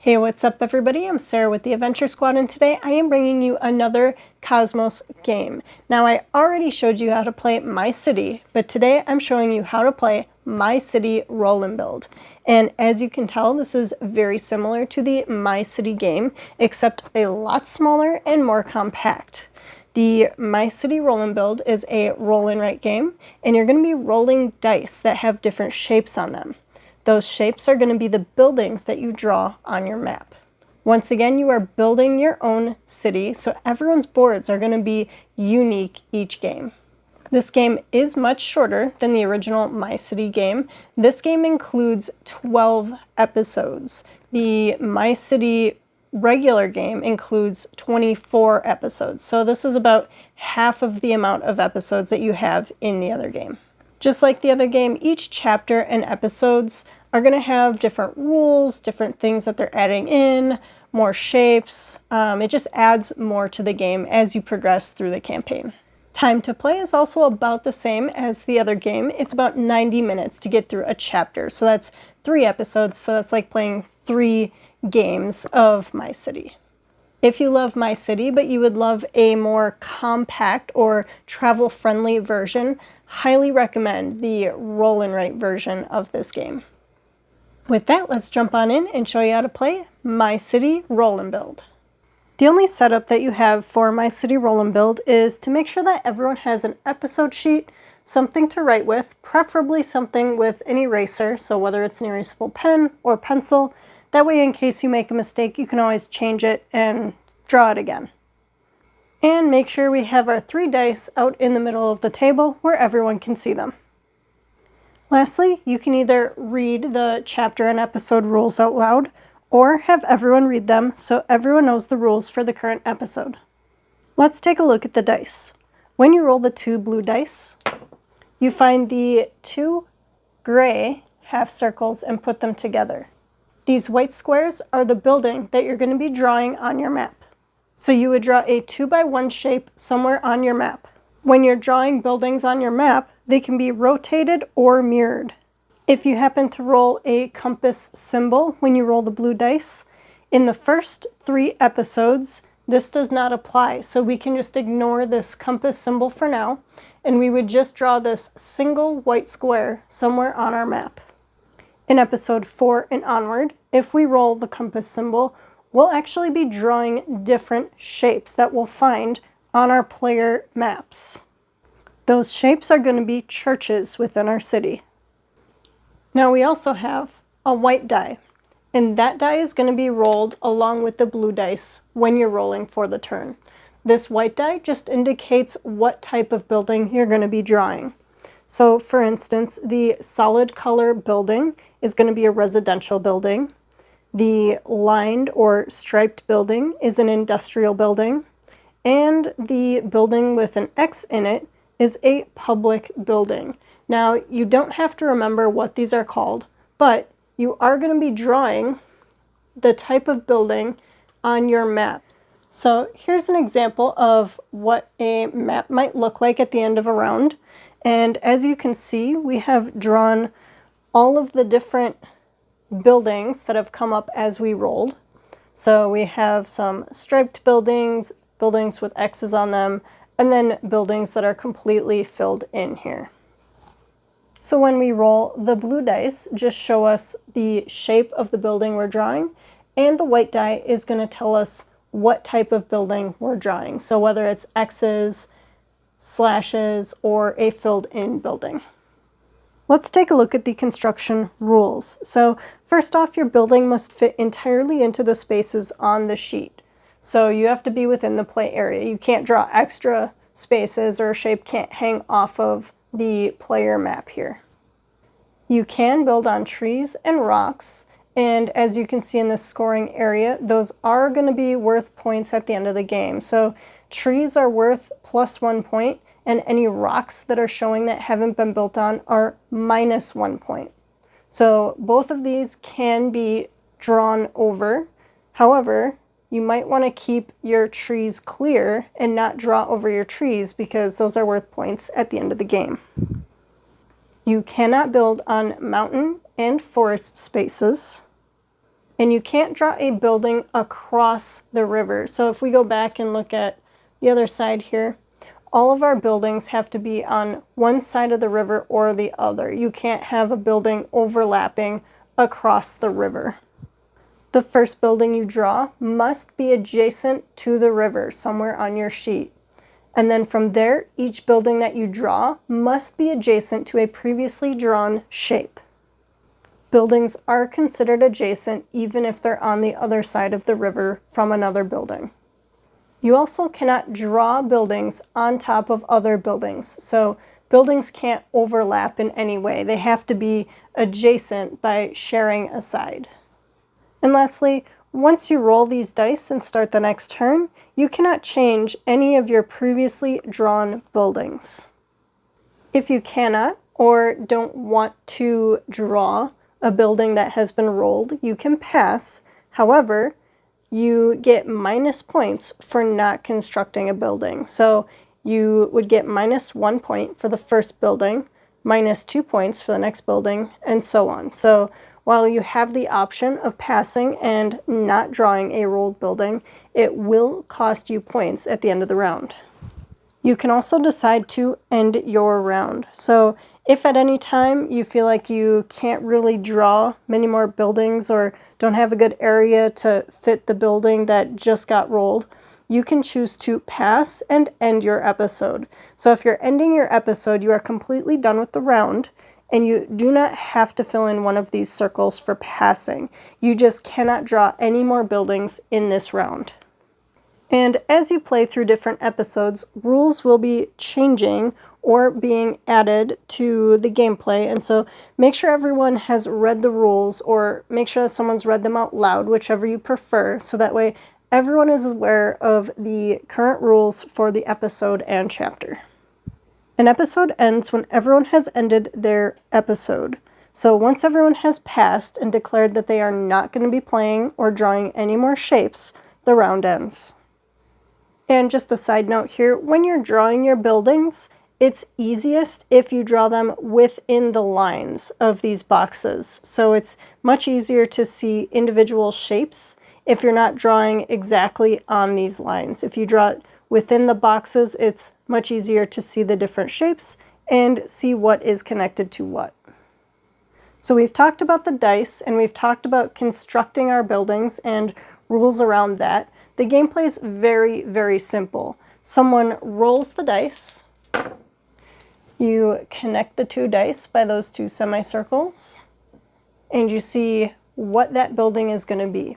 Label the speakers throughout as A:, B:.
A: Hey, what's up everybody? I'm Sarah with the Adventure Squad, and today I am bringing you another Cosmos game. Now, I already showed you how to play My City, but today I'm showing you how to play My City Roll and Build. And as you can tell, this is very similar to the My City game, except a lot smaller and more compact. The My City Roll and Build is a roll and write game, and you're going to be rolling dice that have different shapes on them. Those shapes are going to be the buildings that you draw on your map. Once again, you are building your own city, so everyone's boards are going to be unique each game. This game is much shorter than the original My City game. This game includes 12 episodes. The My City regular game includes 24 episodes, so this is about half of the amount of episodes that you have in the other game. Just like the other game, each chapter and episodes are going to have different rules, different things that they're adding in, more shapes. It just adds more to the game as you progress through the campaign. Time to play is also about the same as the other game. It's about 90 minutes to get through a chapter. So that's 3 episodes, so that's like playing 3 games of My City. If you love My City, but you would love a more compact or travel-friendly version, highly recommend the roll and write version of this game. With that, let's jump on in and show you how to play My City Roll and Build. The only setup that you have for My City Roll and Build is to make sure that everyone has an episode sheet, something to write with, preferably something with an eraser, so whether it's an erasable pen or pencil. That way, in case you make a mistake, you can always change it and draw it again. And make sure we have our 3 dice out in the middle of the table where everyone can see them. Lastly, you can either read the chapter and episode rules out loud, or have everyone read them so everyone knows the rules for the current episode. Let's take a look at the dice. When you roll the 2 blue dice, you find the 2 gray half circles and put them together. These white squares are the building that you're going to be drawing on your map. So you would draw a 2x1 shape somewhere on your map. When you're drawing buildings on your map, they can be rotated or mirrored. If you happen to roll a compass symbol when you roll the blue dice, in the first 3 episodes, this does not apply. So we can just ignore this compass symbol for now, and we would just draw this single white square somewhere on our map. In episode 4 and onward, if we roll the compass symbol, we'll actually be drawing different shapes that we'll find on our player maps. Those shapes are going to be churches within our city. Now we also have a white die, and that die is going to be rolled along with the blue dice when you're rolling for the turn. This white die just indicates what type of building you're going to be drawing. So for instance, the solid color building is going to be a residential building. The lined or striped building is an industrial building, and the building with an X in it is a public building. Now, you don't have to remember what these are called, but you are going to be drawing the type of building on your map. So here's an example of what a map might look like at the end of a round. And as you can see, we have drawn all of the different buildings that have come up as we rolled. So we have some striped buildings, buildings with X's on them, and then buildings that are completely filled in here. So when we roll, the blue dice just show us the shape of the building we're drawing, and the white die is going to tell us what type of building we're drawing. So whether it's X's, slashes, or a filled in building. Let's take a look at the construction rules. So first off, your building must fit entirely into the spaces on the sheet. So you have to be within the play area. You can't draw extra spaces, or a shape can't hang off of the player map here. You can build on trees and rocks, and as you can see in the scoring area, those are going to be worth points at the end of the game. So trees are worth +1 point, and any rocks that are showing that haven't been built on are -1 point. So both of these can be drawn over. However, you might want to keep your trees clear and not draw over your trees, because those are worth points at the end of the game. You cannot build on mountain and forest spaces. And you can't draw a building across the river. So if we go back and look at the other side here, all of our buildings have to be on one side of the river or the other. You can't have a building overlapping across the river. The first building you draw must be adjacent to the river somewhere on your sheet. And then from there, each building that you draw must be adjacent to a previously drawn shape. Buildings are considered adjacent even if they're on the other side of the river from another building. You also cannot draw buildings on top of other buildings. So buildings can't overlap in any way. They have to be adjacent by sharing a side. And lastly, once you roll these dice and start the next turn, you cannot change any of your previously drawn buildings. If you cannot or don't want to draw a building that has been rolled, you can pass. However, you get minus points for not constructing a building. So you would get -1 point for the first building, -2 points for the next building, and so on. So while you have the option of passing and not drawing a rolled building, it will cost you points at the end of the round. You can also decide to end your round. So if at any time you feel like you can't really draw many more buildings or don't have a good area to fit the building that just got rolled, you can choose to pass and end your episode. So if you're ending your episode, you are completely done with the round, and you do not have to fill in one of these circles for passing. You just cannot draw any more buildings in this round. And as you play through different episodes, rules will be changing or being added to the gameplay. And so make sure everyone has read the rules, or make sure that someone's read them out loud, whichever you prefer, so that way everyone is aware of the current rules for the episode and chapter. An episode ends when everyone has ended their episode. So once everyone has passed and declared that they are not going to be playing or drawing any more shapes, the round ends. And just a side note here, when you're drawing your buildings, it's easiest if you draw them within the lines of these boxes. So it's much easier to see individual shapes if you're not drawing exactly on these lines. If you draw it within the boxes, it's much easier to see the different shapes and see what is connected to what. So we've talked about the dice, and we've talked about constructing our buildings and rules around that. The gameplay is very, very simple. Someone rolls the dice. You connect the two dice by those two semicircles, and you see what that building is going to be.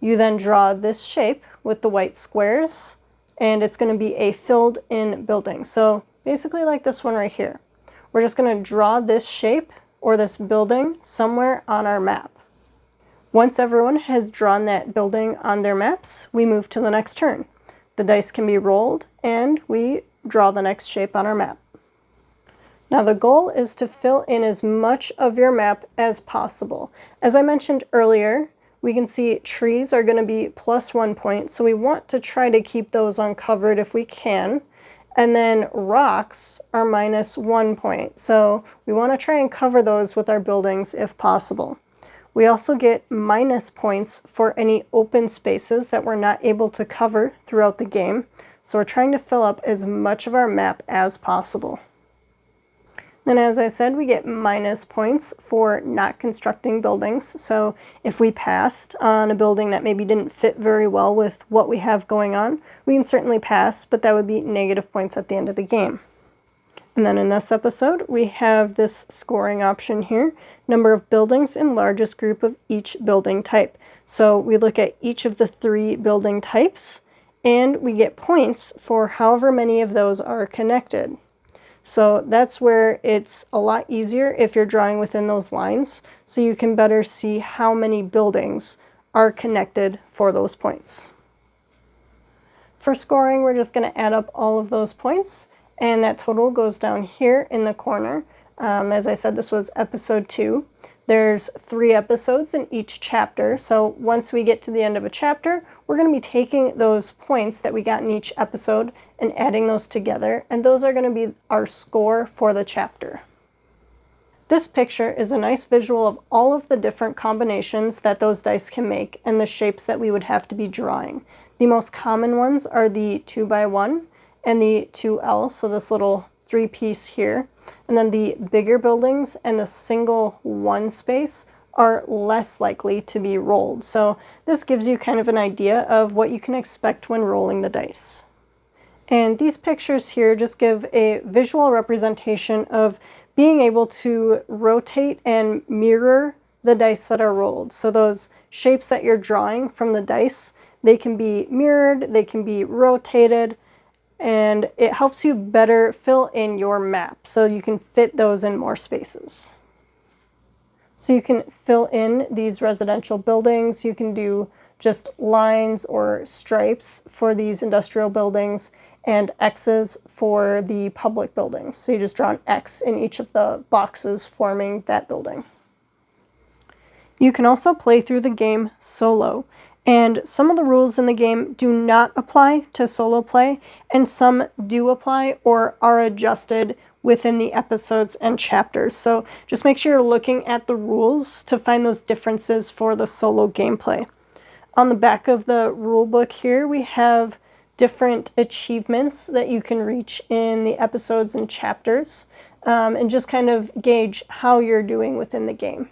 A: You then draw this shape with the white squares, and it's going to be a filled-in building. So basically like this one right here. We're just going to draw this shape or this building somewhere on our map. Once everyone has drawn that building on their maps, we move to the next turn. The dice can be rolled, and we draw the next shape on our map. Now the goal is to fill in as much of your map as possible. As I mentioned earlier, we can see trees are going to be +1 point, so we want to try to keep those uncovered if we can. And then rocks are -1 point, so we want to try and cover those with our buildings if possible. We also get minus points for any open spaces that we're not able to cover throughout the game, so we're trying to fill up as much of our map as possible. Then, as I said, we get minus points for not constructing buildings. So if we passed on a building that maybe didn't fit very well with what we have going on, we can certainly pass, but that would be negative points at the end of the game. And then in this episode, we have this scoring option here, number of buildings in largest group of each building type. So we look at each of the 3 building types, and we get points for however many of those are connected. So that's where it's a lot easier if you're drawing within those lines, so you can better see how many buildings are connected for those points. For scoring, we're just going to add up all of those points, and that total goes down here in the corner. As I said, this was episode 2. There's 3 episodes in each chapter, so once we get to the end of a chapter, we're going to be taking those points that we got in each episode and adding those together, and those are going to be our score for the chapter. This picture is a nice visual of all of the different combinations that those dice can make and the shapes that we would have to be drawing. The most common ones are the 2x1 and the 2L, so this little 3-piece here. And then the bigger buildings and the single 1 space are less likely to be rolled. So this gives you kind of an idea of what you can expect when rolling the dice. And these pictures here just give a visual representation of being able to rotate and mirror the dice that are rolled. So those shapes that you're drawing from the dice, they can be mirrored, they can be rotated, and it helps you better fill in your map so you can fit those in more spaces. So you can fill in these residential buildings, you can do just lines or stripes for these industrial buildings, and X's for the public buildings. So you just draw an X in each of the boxes forming that building. You can also play through the game solo, and some of the rules in the game do not apply to solo play, and some do apply or are adjusted within the episodes and chapters. So just make sure you're looking at the rules to find those differences for the solo gameplay. On the back of the rule book here, we have different achievements that you can reach in the episodes and chapters, and just kind of gauge how you're doing within the game.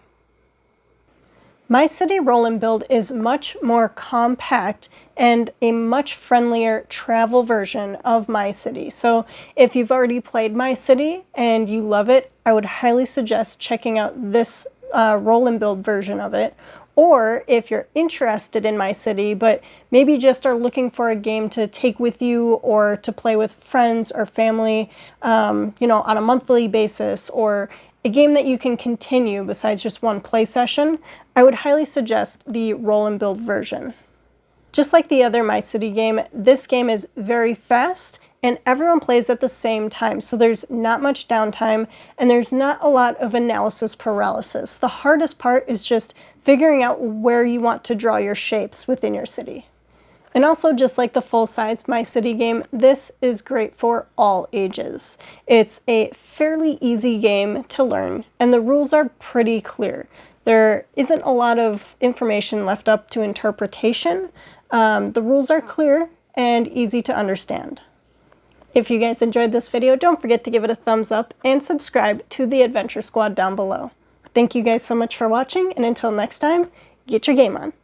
A: My City Roll and Build is much more compact and a much friendlier travel version of My City. So if you've already played My City and you love it, I would highly suggest checking out this roll and build version of it. Or if you're interested in My City, but maybe just are looking for a game to take with you or to play with friends or family, on a monthly basis, or a game that you can continue besides just one play session, I would highly suggest the roll and build version. Just like the other My City game, this game is very fast and everyone plays at the same time, so there's not much downtime and there's not a lot of analysis paralysis. The hardest part is just figuring out where you want to draw your shapes within your city. And also, just like the full-size My City game, this is great for all ages. It's a fairly easy game to learn, and the rules are pretty clear. There isn't a lot of information left up to interpretation. The rules are clear and easy to understand. If you guys enjoyed this video, don't forget to give it a thumbs up and subscribe to the Adventure Squad down below. Thank you guys so much for watching, and until next time, get your game on.